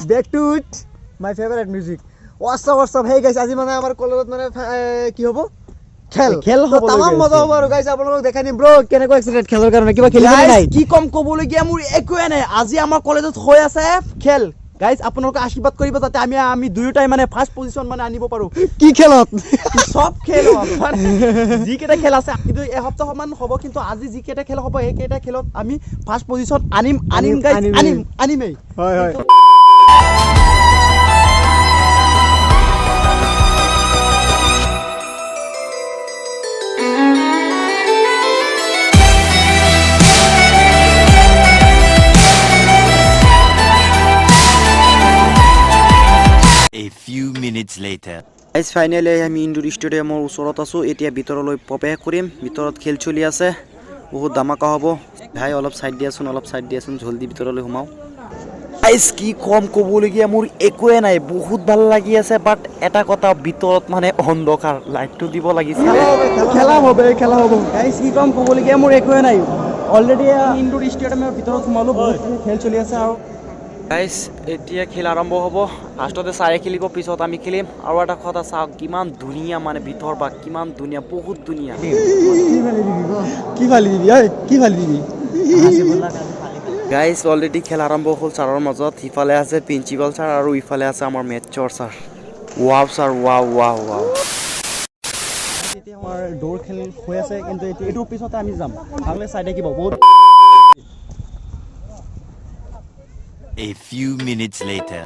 Back to it, my favorite music. What's up? Hey guys, আজি মানে আমাৰ কলেজত মানে কি হ'ব? খেল হ'ব। তামাম মজা হ'ব আৰু গাইস আপোনালোকক দেখাই দিম ব্ৰ কেনেকৈ এক্সাইটেড খেলৰ কাৰণে কিবা খেলিব নাই কি কম ক'বলগীয়া মোৰ একোৱে নাই আজি আমাৰ কলেজত হৈ আছে খেল গাইস আপোনালোকে আশীৰ্বাদ কৰিব যাতে আমি দুয়োটাই মানে ফাৰ্ষ্ট পজিশন মানে আনিব পাৰো কি খেলত সব খেল হ'ব যি কেটা খেল আছে কিন্তু এসপ্তাহ মান হ'ব কিন্তু আজি যি কেটা খেল হ'ব এই কেটা খেলত আমি ফাৰ্ষ্ট পজিশন আনিম গাইস আনিমেই হয় A few minutes later. Guys, finally আমি ইনডোৰ ষ্টেডিয়ামৰ ওচৰত আছো এতিয়া ভিতৰলৈ প্ৰৱেশ কৰিম ভিতৰত খেল চলি আছে বহুত দামাকা হ'ব ভাই অলপ সাইড দিয়াচোন জলদি ভিতৰলৈ সোমাও গাইস কি কম ক'বলগীয়া মোৰ একোৱে নাই বহুত ভাল লাগি আছে বাট এটা কথা ভিতৰত মানে অন্ধকাৰ লাইটটো দিব লাগিছিল খেলা হ'ব গাইস কি কম ক'বলগীয়া মোৰ একোৱে নাই অলৰেডি ইনডোৰ ষ্টেডিয়ামৰ ভিতৰত সোমালো বহুত খেল চলি আছে আৰু গাইস এতিয়া খেল আৰম্ভ হ'ব ফাৰ্ষ্টতে চাৰে খেলিব পিছত আমি খেলিম আৰু এটা কথা চাওক কিমান ধুনীয়া মানে ভিতৰ বা কিমান ধুনীয়া বহুত ধুনীয়া কি ফালি দিবি গাইস অলৰেডি খেল আৰম্ভ হ'ল ছাৰৰ মাজত ইফালে আছে প্ৰিন্সিপাল ছাৰ আৰু ইফালে আছে আমাৰ মেথছৰ ছাৰ ওৱাও ছাৰ ওৱাও এতিয়া আমাৰ দৌৰ খেল হৈ আছে কিন্তু এইটো পিছতে আমি যাম আগলে চাইডে কিবা বহুত A few minutes later.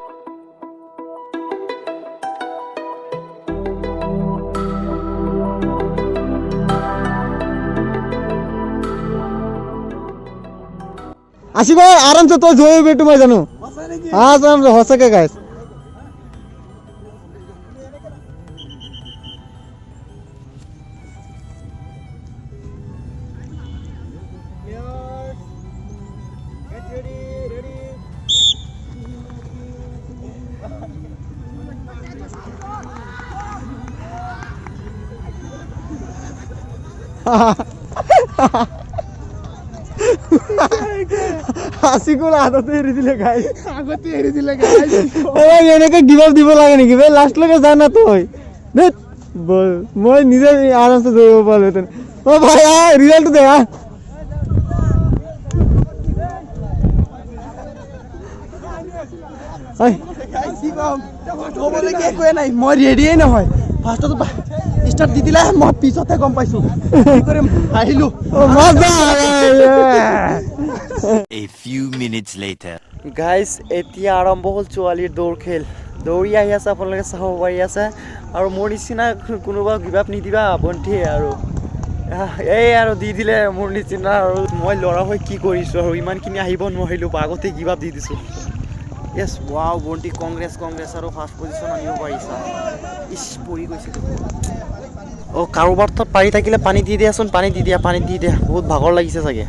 ASHIQUE'S आराम से तो जोए बेटू मैं जानू हाँ आराम से हो सके गाइस ASHIQUE'S আগতে এৰি দিলে গাইস ওই এনেকে গিভ আপ দিব লাগে নেকি বে লাস্ট লগে জানা তই দেখ বল মই নিজে আরাম से জয়ব পারলেন ও ভাই রিজাল্ট দে Hey, guys, কি কম ক'বলে কি একোৱে নাই মই ৰেডিয়ে নহয় ফাৰ্ষ্টত ষ্টাৰ্ট দি দিলে মই পিছতে গম পাইছো কি কৰিম আহিলো A few minutes later. Guys এতিয়া আৰম্ভ হ'ল ছোৱালীৰ দৌৰ খেল দৌৰি আহি আছে আপোনালোকে চাব পাৰি আছে আৰু মোৰ নিচিনা কোনোবা গিভ আপ নিদিবা বন্ধি আৰু এই আৰু দি দিলে মোৰ নিচিনা আৰু মই ল'ৰা হৈ কি কৰিছো আৰু ইমানখিনি আহিব নোৱাৰিলো আগতে গিভ আপ দি দিছো Yes, wow, বন্টি কংগ্ৰেছ আৰু ফাৰ্ষ্ট পজিশন আনিব পাৰিছা ইস পৰি গৈছে ও কাৰোবাৰ তাত পাৰি থাকিলে পানী দি দিয়াচোন পানী দি দিয়া বহুত ভাগৰ লাগিছে চাগে